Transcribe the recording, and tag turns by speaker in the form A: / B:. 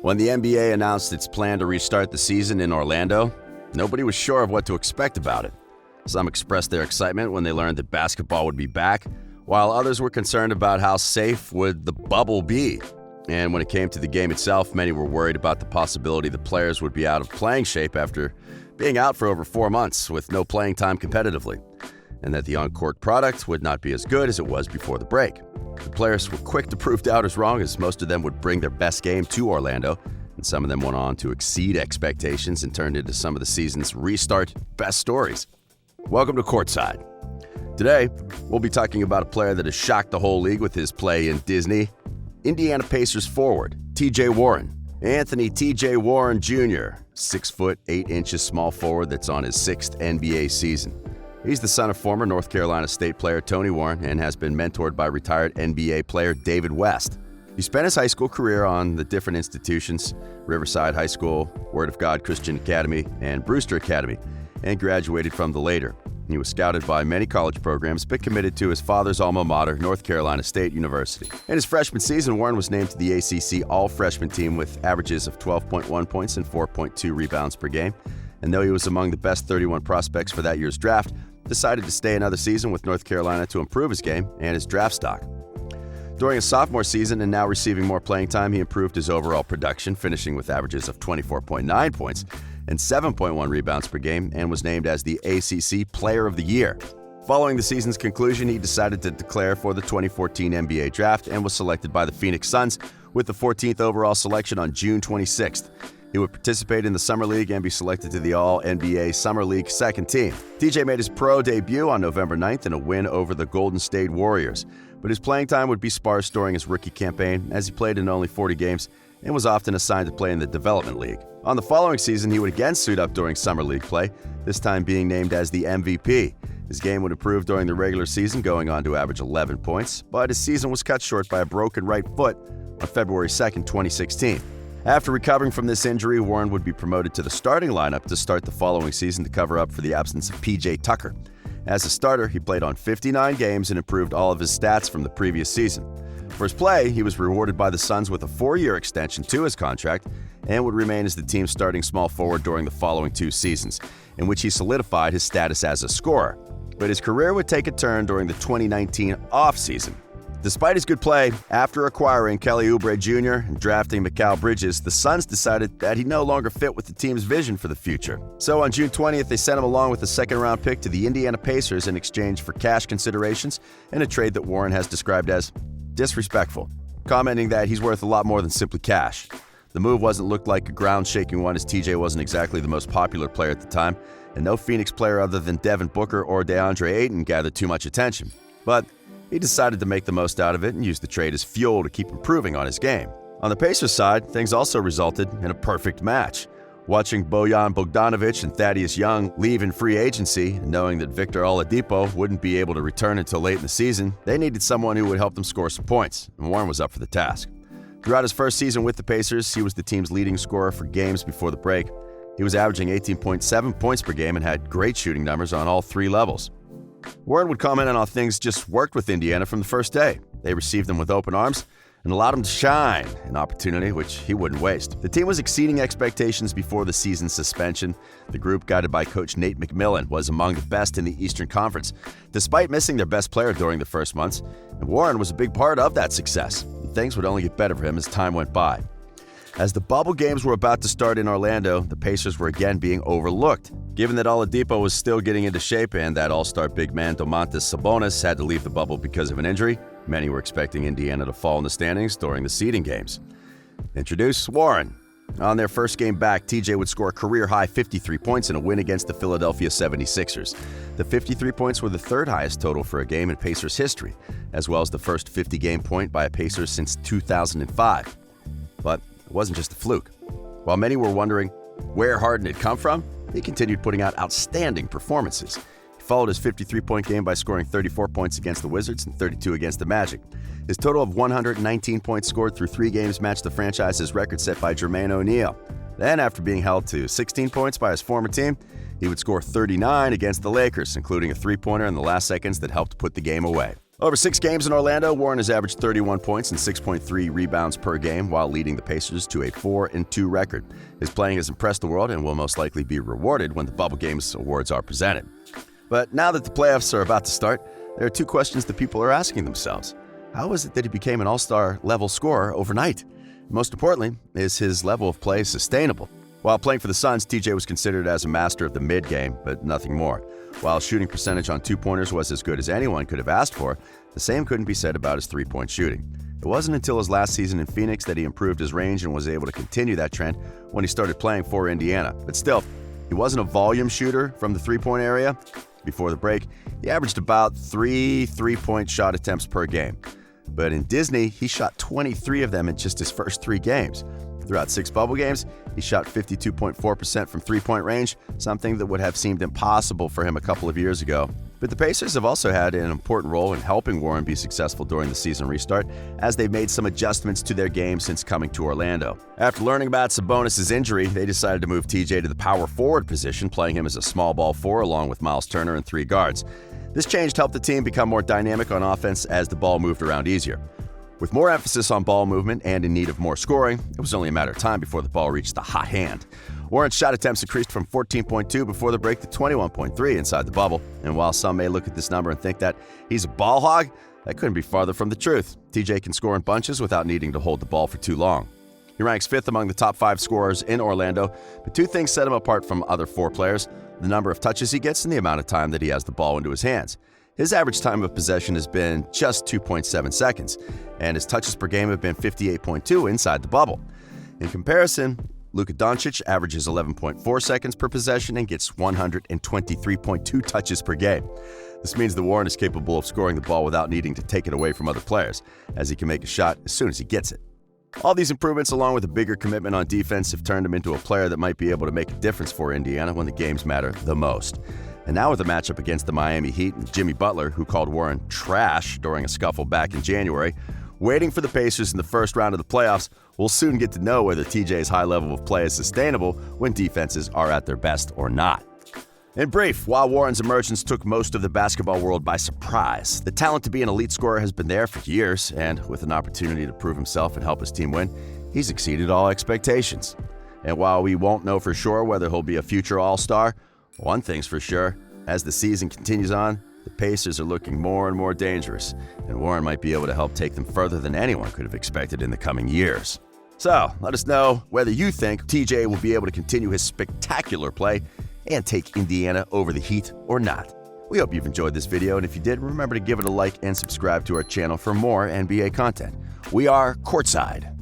A: When the NBA announced its plan to restart the season in Orlando, nobody was sure of what to expect about it. Some expressed their excitement when they learned that basketball would be back, while others were concerned about how safe would the bubble be. And when it came to the game itself, many were worried about the possibility the players would be out of playing shape after being out for over 4 months with no playing time competitively, and that the on-court product would not be as good as it was before the break. The players were quick to prove doubters wrong, as most of them would bring their best game to Orlando, and some of them went on to exceed expectations and turned into some of the season's restart best stories. Welcome to Courtside. Today, we'll be talking about a player that has shocked the whole league with his play in Disney, Indiana Pacers forward, T.J. Warren. Anthony T.J. Warren Jr., 6 foot 8 inches small forward that's on his 6th NBA season. He's the son of former North Carolina State player Tony Warren and has been mentored by retired NBA player David West. He spent his high school career on the different institutions, Riverside High School, Word of God Christian Academy, and Brewster Academy, and graduated from the later. He was scouted by many college programs, but committed to his father's alma mater, North Carolina State University. In his freshman season, Warren was named to the ACC All-Freshman team with averages of 12.1 points and 4.2 rebounds per game. And though he was among the best 31 prospects for that year's draft, decided to stay another season with North Carolina to improve his game and his draft stock. During his sophomore season and now receiving more playing time, he improved his overall production, finishing with averages of 24.9 points and 7.1 rebounds per game, and was named as the ACC Player of the Year. Following the season's conclusion, he decided to declare for the 2014 NBA Draft and was selected by the Phoenix Suns with the 14th overall selection on June 26th. He would participate in the Summer League and be selected to the All-NBA Summer League second team. TJ made his pro debut on November 9th in a win over the Golden State Warriors, but his playing time would be sparse during his rookie campaign as he played in only 40 games and was often assigned to play in the Development League. On the following season, he would again suit up during Summer League play, this time being named as the MVP. His game would improve during the regular season, going on to average 11 points, but his season was cut short by a broken right foot on February 2nd, 2016. After recovering from this injury, Warren would be promoted to the starting lineup to start the following season to cover up for the absence of P.J. Tucker. As a starter, he played on 59 games and improved all of his stats from the previous season. For his play, he was rewarded by the Suns with a 4-year extension to his contract and would remain as the team's starting small forward during the following 2 seasons, in which he solidified his status as a scorer. But his career would take a turn during the 2019 offseason. Despite his good play, after acquiring Kelly Oubre Jr. and drafting Mikal Bridges, the Suns decided that he no longer fit with the team's vision for the future. So on June 20th, they sent him along with a second-round pick to the Indiana Pacers in exchange for cash considerations and a trade that Warren has described as disrespectful, commenting that he's worth a lot more than simply cash. The move wasn't looked like a ground-shaking one, as TJ wasn't exactly the most popular player at the time, and no Phoenix player other than Devin Booker or DeAndre Ayton gathered too much attention. But he decided to make the most out of it and use the trade as fuel to keep improving on his game. On the Pacers side, things also resulted in a perfect match. Watching Bojan Bogdanovic and Thaddeus Young leave in free agency, and knowing that Victor Oladipo wouldn't be able to return until late in the season, they needed someone who would help them score some points, and Warren was up for the task. Throughout his first season with the Pacers, he was the team's leading scorer for games before the break. He was averaging 18.7 points per game and had great shooting numbers on all 3 levels. Warren would comment on how things just worked with Indiana from the first day. They received him with open arms and allowed him to shine, an opportunity which he wouldn't waste. The team was exceeding expectations before the season's suspension. The group, guided by coach Nate McMillan, was among the best in the Eastern Conference, despite missing their best player during the first months, and Warren was a big part of that success. And things would only get better for him as time went by. As the bubble games were about to start in Orlando, the Pacers were again being overlooked. Given that Oladipo was still getting into shape and that all-star big man Domantas Sabonis had to leave the bubble because of an injury, many were expecting Indiana to fall in the standings during the seeding games. Introduce Warren. On their first game back, TJ would score a career-high 53 points in a win against the Philadelphia 76ers. The 53 points were the 3rd highest total for a game in Pacers history, as well as the first 50-game point by a Pacers since 2005. But it wasn't just a fluke. While many were wondering where Harden had come from, he continued putting out outstanding performances. He followed his 53-point game by scoring 34 points against the Wizards and 32 against the Magic. His total of 119 points scored through 3 games matched the franchise's record set by Jermaine O'Neal. Then, after being held to 16 points by his former team, he would score 39 against the Lakers, including a 3-pointer in the last seconds that helped put the game away. Over 6 games in Orlando, Warren has averaged 31 points and 6.3 rebounds per game while leading the Pacers to a 4-2 record. His playing has impressed the world and will most likely be rewarded when the Bubble Games awards are presented. But now that the playoffs are about to start, there are 2 questions that people are asking themselves. How is it that he became an all-star level scorer overnight? Most importantly, is his level of play sustainable? While playing for the Suns, TJ was considered as a master of the mid-game, but nothing more. While shooting percentage on 2-pointers was as good as anyone could have asked for, the same couldn't be said about his 3-point shooting. It wasn't until his last season in Phoenix that he improved his range and was able to continue that trend when he started playing for Indiana. But still, he wasn't a volume shooter from the 3-point area. Before the break, he averaged about 3 3-point shot attempts per game. But in Disney, he shot 23 of them in just his first 3 games. Throughout 6 bubble games, he shot 52.4% from 3-point range, something that would have seemed impossible for him a couple of years ago. But the Pacers have also had an important role in helping Warren be successful during the season restart, as they've made some adjustments to their game since coming to Orlando. After learning about Sabonis' injury, they decided to move TJ to the power forward position, playing him as a small ball 4 along with Miles Turner and 3 guards. This change helped the team become more dynamic on offense as the ball moved around easier. With more emphasis on ball movement and in need of more scoring, it was only a matter of time before the ball reached the hot hand. Warren's shot attempts increased from 14.2 before the break to 21.3 inside the bubble, and while some may look at this number and think that he's a ball hog, that couldn't be farther from the truth. TJ can score in bunches without needing to hold the ball for too long. He ranks 5th among the top 5 scorers in Orlando, but 2 things set him apart from other 4 players: the number of touches he gets and the amount of time that he has the ball into his hands. His average time of possession has been just 2.7 seconds, and his touches per game have been 58.2 inside the bubble. In comparison, Luka Doncic averages 11.4 seconds per possession and gets 123.2 touches per game. This means that Warren is capable of scoring the ball without needing to take it away from other players, as he can make a shot as soon as he gets it. All these improvements, along with a bigger commitment on defense, have turned him into a player that might be able to make a difference for Indiana when the games matter the most. And now with a matchup against the Miami Heat and Jimmy Butler, who called Warren trash during a scuffle back in January, waiting for the Pacers in the first round of the playoffs, we'll soon get to know whether TJ's high level of play is sustainable when defenses are at their best or not. In brief, while Warren's emergence took most of the basketball world by surprise, the talent to be an elite scorer has been there for years, and with an opportunity to prove himself and help his team win, he's exceeded all expectations. And while we won't know for sure whether he'll be a future All-Star, one thing's for sure: as the season continues on, the Pacers are looking more and more dangerous, and Warren might be able to help take them further than anyone could have expected in the coming years. So, let us know whether you think TJ will be able to continue his spectacular play and take Indiana over the Heat or not. We hope you've enjoyed this video, and if you did, remember to give it a like and subscribe to our channel for more NBA content. We are Courtside.